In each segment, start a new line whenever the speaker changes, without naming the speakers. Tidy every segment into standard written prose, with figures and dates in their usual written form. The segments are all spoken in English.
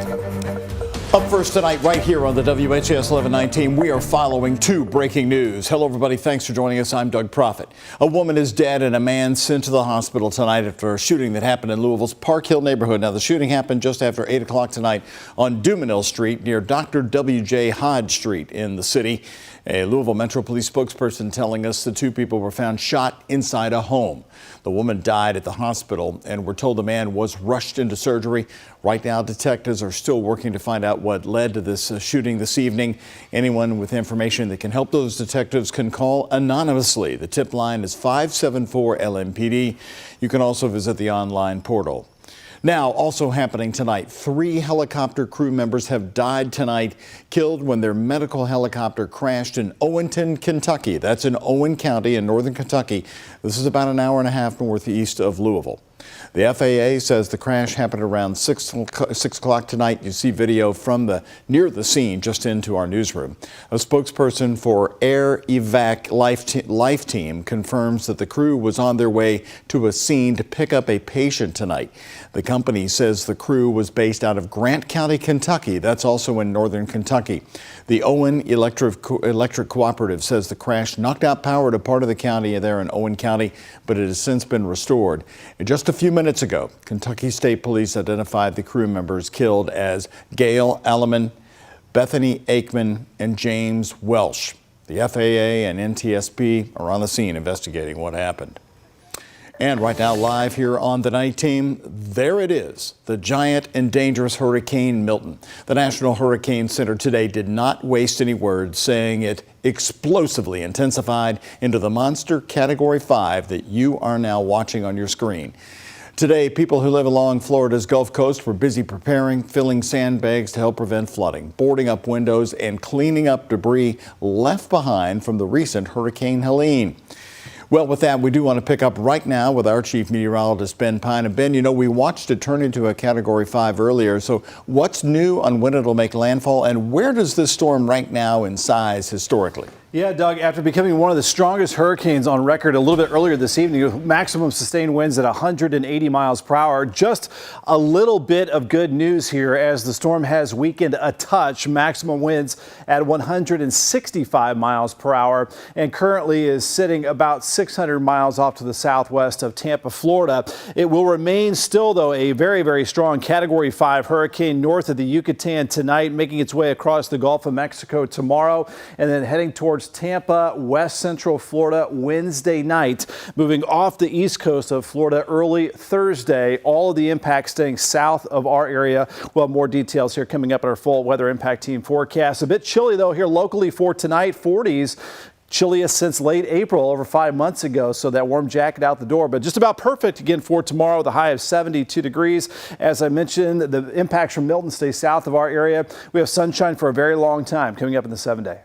Up first tonight, right here on the WHAS 1119, we are following 2 breaking news. Hello, everybody. Thanks for joining us. I'm Doug Proffitt. A woman is dead and a man sent to the hospital tonight after a shooting that happened in Louisville's Park Hill neighborhood. Now, the shooting happened just after 8 o'clock tonight on Dumanil Street near Dr. W.J. Hodge Street in the city. A Louisville Metro Police spokesperson telling us the 2 people were found shot inside a home. The woman died at the hospital, and we're told the man was rushed into surgery. Right now, detectives are still working to find out what led to this shooting this evening. Anyone with information that can help those detectives can call anonymously. The tip line is 574-LMPD. You can also visit the online portal. Now, also happening tonight, 3 helicopter crew members have died tonight, killed when their medical helicopter crashed in Owenton, Kentucky. That's in Owen County in northern Kentucky. This is about an hour and a half northeast of Louisville. The FAA says the crash happened around 6 o'clock tonight. You see video from near the scene just into our newsroom. A spokesperson for Air Evac Life Team confirms that the crew was on their way to a scene to pick up a patient tonight. The company says the crew was based out of Grant County, Kentucky. That's also in northern Kentucky. The Owen Electric Cooperative says the crash knocked out power to part of the county there in Owen County, but it has since been restored. Just a few minutes ago, Kentucky State Police identified the crew members killed as Gail Alleman, Bethany Aikman, and James Welsh. The FAA and NTSB are on the scene investigating what happened. And right now, live here on the night team, there it is, the giant and dangerous Hurricane Milton. The National Hurricane Center today did not waste any words, saying it explosively intensified into the monster Category 5 that you are now watching on your screen. Today, people who live along Florida's Gulf Coast were busy preparing, filling sandbags to help prevent flooding, boarding up windows, and cleaning up debris left behind from the recent Hurricane Helene. Well, with that, we do want to pick up right now with our chief meteorologist, Ben Pine. And Ben, you know, we watched it turn into a Category 5 earlier. So what's new on when it'll make landfall, and where does this storm rank now in size historically?
Yeah, Doug, after becoming one of the strongest hurricanes on record a little bit earlier this evening, with maximum sustained winds at 180 miles per hour, just a little bit of good news here as the storm has weakened a touch, maximum winds at 165 miles per hour, and currently is sitting about 600 miles off to the southwest of Tampa, Florida. It will remain still, though, a very, very strong Category 5 hurricane north of the Yucatan tonight, making its way across the Gulf of Mexico tomorrow, and then heading towards Tampa, west central Florida Wednesday night, moving off the east coast of Florida early Thursday. All of the impacts staying south of our area. We'll have more details here coming up in our full weather impact team forecast. A bit chilly, though, here locally for tonight. 40s. Chilliest since late April, over 5 months ago, so that warm jacket out the door, but just about perfect again for tomorrow, the high of 72 degrees. As I mentioned, the impacts from Milton stay south of our area. We have sunshine for a very long time coming up in the 7-day.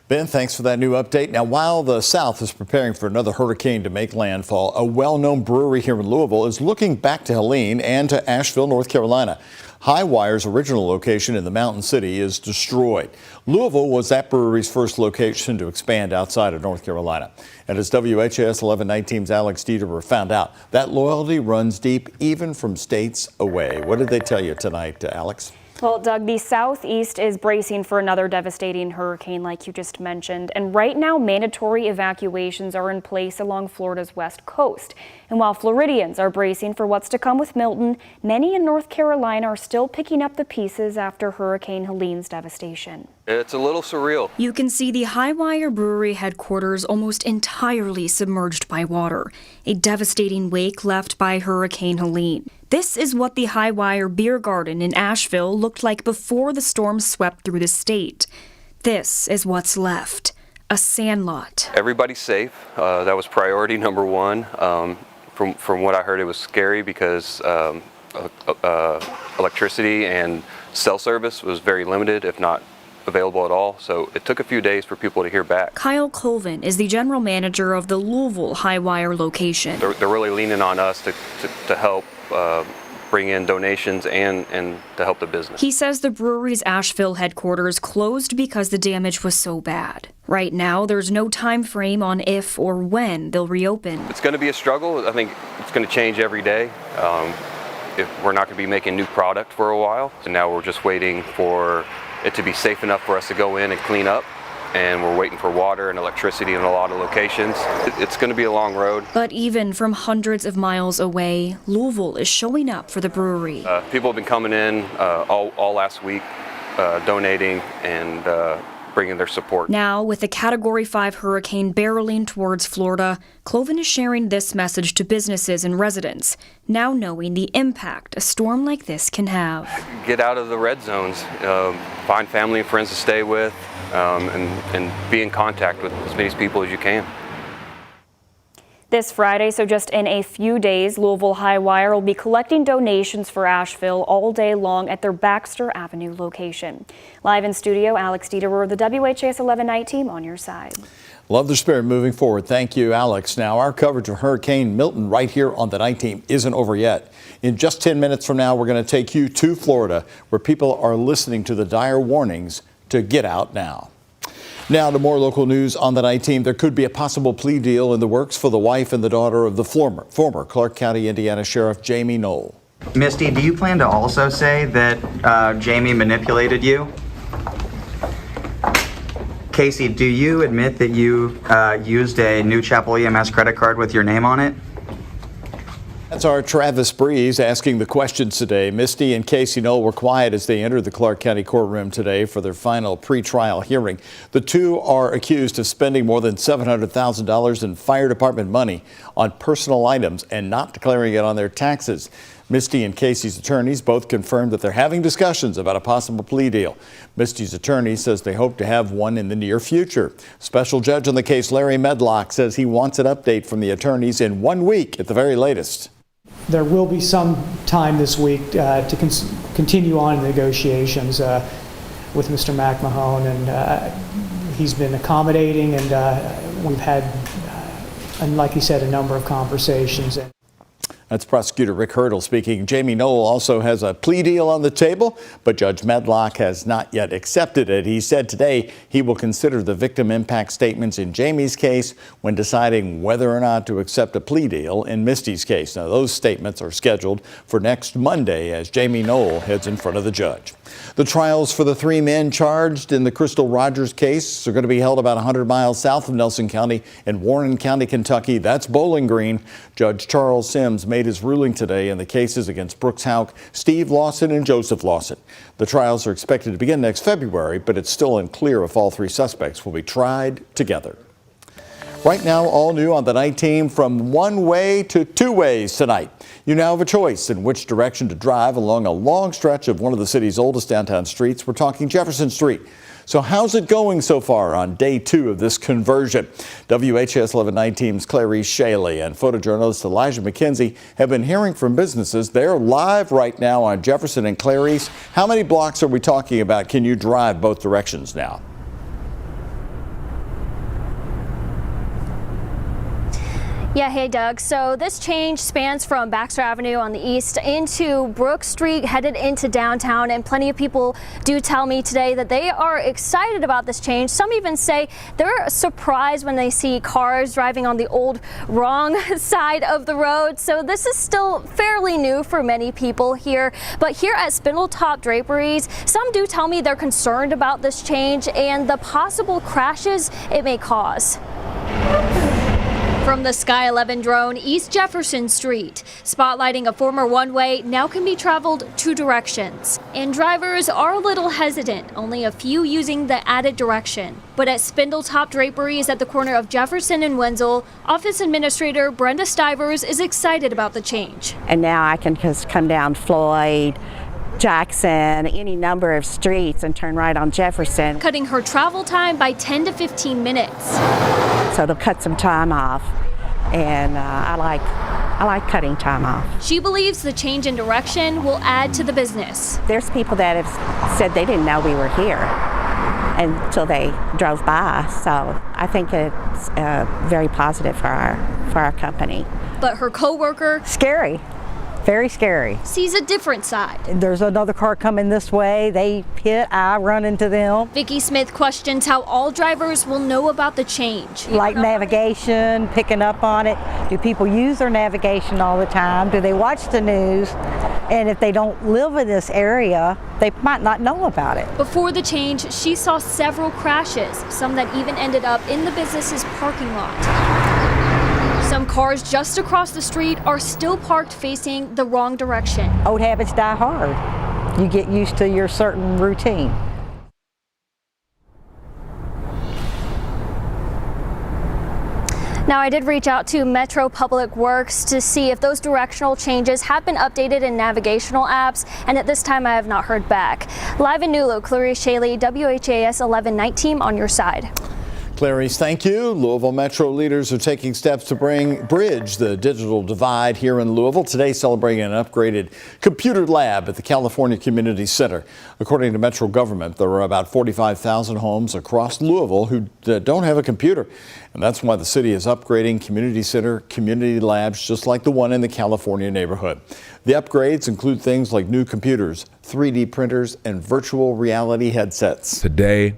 Ben, thanks for that new update. Now, while the South is preparing for another hurricane to make landfall, a well-known brewery here in Louisville is looking back to Helene and to Asheville, North Carolina. High Wire's original location in the Mountain City is destroyed. Louisville was that brewery's first location to expand outside of North Carolina. And as WHAS 1119's Alex Dieterer found out, that loyalty runs deep even from states away. What did they tell you tonight, Alex?
Well, Doug, the Southeast is bracing for another devastating hurricane like you just mentioned. And right now, mandatory evacuations are in place along Florida's west coast. And while Floridians are bracing for what's to come with Milton, many in North Carolina are still picking up the pieces after Hurricane Helene's devastation.
It's a little surreal.
You can see the High Wire Brewery headquarters almost entirely submerged by water, a devastating wake left by Hurricane Helene. This is what the High Wire Beer Garden in Asheville looked like before the storm swept through the state. This is what's left, a sandlot.
Everybody's safe. That was priority number one. From what I heard, it was scary because electricity and cell service was very limited, if not available at all. So it took a few days for people to hear back.
Kyle Colvin is the general manager of the Louisville High Wire location.
They're really leaning on us to help bring in donations and to help the business.
He says the brewery's Asheville headquarters closed because the damage was so bad. Right now, there's no time frame on if or when they'll reopen.
It's going to be a struggle. I think it's going to change every day. if we're not going to be making new product for a while. So now we're just waiting for it to be safe enough for us to go in and clean up. And we're waiting for water and electricity in a lot of locations. It's going to be a long road.
But even from hundreds of miles away, Louisville is showing up for the brewery.
People have been coming in all last week, donating and bringing their support.
Now, with the Category 5 hurricane barreling towards Florida, Cloven is sharing this message to businesses and residents, now knowing the impact a storm like this can have.
Get out of the red zones, find family and friends to stay with, and be in contact with as many people as you can.
This Friday, so just in a few days, Louisville High Wire will be collecting donations for Asheville all day long at their Baxter Avenue location. Live in studio, Alex Dieterer, the WHAS 11 night team on your side.
Love the spirit moving forward. Thank you, Alex. Now, our coverage of Hurricane Milton right here on the night team isn't over yet. In just 10 minutes from now, we're going to take you to Florida, where people are listening to the dire warnings to get out now. Now to more local news on the night team. There could be a possible plea deal in the works for the wife and the daughter of the former Clark County, Indiana Sheriff Jamie Knoll.
Misty, do you plan to also say that Jamie manipulated you? Casey, do you admit that you used a New Chapel EMS credit card with your name on it?
That's our Travis Breeze asking the questions today. Misty and Casey Knoll were quiet as they entered the Clark County courtroom today for their final pretrial hearing. The two are accused of spending more than $700,000 in fire department money on personal items and not declaring it on their taxes. Misty and Casey's attorneys both confirmed that they're having discussions about a possible plea deal. Misty's attorney says they hope to have one in the near future. Special judge on the case, Larry Medlock, says he wants an update from the attorneys in 1 week at the very latest.
There will be some time this week to continue on in negotiations with Mr. McMahon, and he's been accommodating, and we've had, and like he said, a number of conversations.
That's Prosecutor Rick Hurdle speaking. Jamie Knoll also has a plea deal on the table, but Judge Medlock has not yet accepted it. He said today he will consider the victim impact statements in Jamie's case when deciding whether or not to accept a plea deal in Misty's case. Now, those statements are scheduled for next Monday as Jamie Knoll heads in front of the judge. The trials for the three men charged in the Crystal Rogers case are going to be held about 100 miles south of Nelson County in Warren County, Kentucky. That's Bowling Green. Judge Charles Sims made his ruling today in the cases against Brooks Houck, Steve Lawson, and Joseph Lawson. The trials are expected to begin next February, but it's still unclear if all three suspects will be tried together. Right now, all new on the night team, from one way to two ways tonight. You now have a choice in which direction to drive along a long stretch of one of the city's oldest downtown streets. We're talking Jefferson Street. So how's it going so far on day 2 of this conversion? WHAS 11 night team's Clarice Shaley and photojournalist Elijah McKenzie have been hearing from businesses. They're live right now on Jefferson and Clarice. How many blocks are we talking about? Can you drive both directions now?
Yeah, hey Doug. So this change spans from Baxter Avenue on the east into Brook Street, headed into downtown, and plenty of people do tell me today that they are excited about this change. Some even say they're surprised when they see cars driving on the old wrong side of the road. So this is still fairly new for many people here. But here at Spindletop Draperies, some do tell me they're concerned about this change and the possible crashes it may cause. From the Sky 11 drone, East Jefferson Street, spotlighting a former one-way now can be traveled 2 directions. And drivers are a little hesitant, only a few using the added direction. But at Spindletop Draperies at the corner of Jefferson and Wenzel, Office Administrator Brenda Stivers is excited about the change.
And now I can just come down Floyd, Jackson, any number of streets and turn right on Jefferson.
Cutting her travel time by 10 to 15 minutes.
So it'll cut some time off, and I like cutting time off.
She believes the change in direction will add to the business.
There's people that have said they didn't know we were here until they drove by, so I think it's very positive for our company.
But her coworker,
scary. Very scary.
Sees a different side.
There's another car coming this way. They hit, I run into them.
Vicki Smith questions how all drivers will know about the change.
Like navigation, picking up on it. Do people use their navigation all the time? Do they watch the news? And if they don't live in this area, they might not know about it.
Before the change, she saw several crashes, some that even ended up in the business's parking lot. Some cars just across the street are still parked facing the wrong direction.
Old habits die hard. You get used to your certain routine.
Now, I did reach out to Metro Public Works to see if those directional changes have been updated in navigational apps, and at this time I have not heard back. Live in Nulu, Clarice Shaley, WHAS 11 Night Team on your side.
Clarice, thank you. Louisville Metro leaders are taking steps to bridge the digital divide here in Louisville. Today, celebrating an upgraded computer lab at the California Community Center. According to Metro government, there are about 45,000 homes across Louisville who don't have a computer. And that's why the city is upgrading community center community labs just like the one in the California neighborhood. The upgrades include things like new computers, 3D printers, and virtual reality headsets.
Today,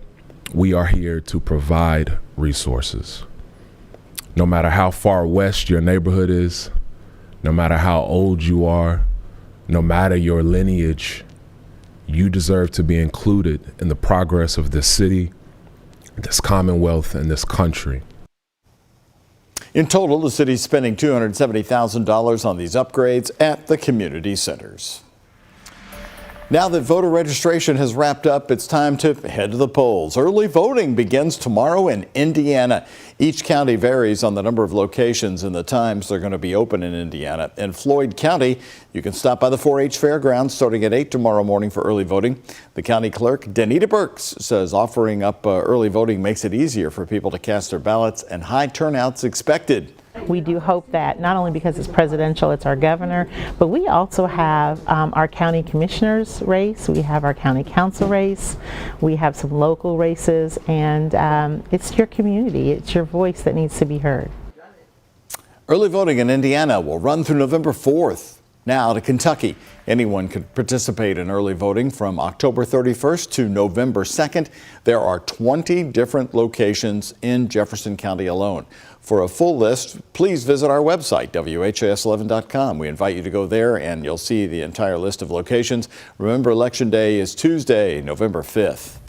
we are here to provide resources. No matter how far west your neighborhood is, no matter how old you are, no matter your lineage, you deserve to be included in the progress of this city, this commonwealth, and this country.
In total, the city's spending $270,000 on these upgrades at the community centers. Now that voter registration has wrapped up, it's time to head to the polls. Early voting begins tomorrow in Indiana. Each county varies on the number of locations and the times they're going to be open in Indiana. In Floyd County, you can stop by the 4-H fairgrounds starting at 8 tomorrow morning for early voting. The county clerk, Danita Burks, says offering up early voting makes it easier for people to cast their ballots, and high turnouts expected.
We do hope that not only because it's presidential, it's our governor, but we also have our county commissioners race, we have our county council race, we have some local races, and it's your community, it's your voice that needs to be heard.
Early voting in Indiana will run through November 4th. Now to Kentucky. Anyone could participate in early voting from October 31st to November 2nd. There are 20 different locations in Jefferson County alone. For a full list, please visit our website, WHAS11.com. We invite you to go there and you'll see the entire list of locations. Remember, Election Day is Tuesday, November 5th.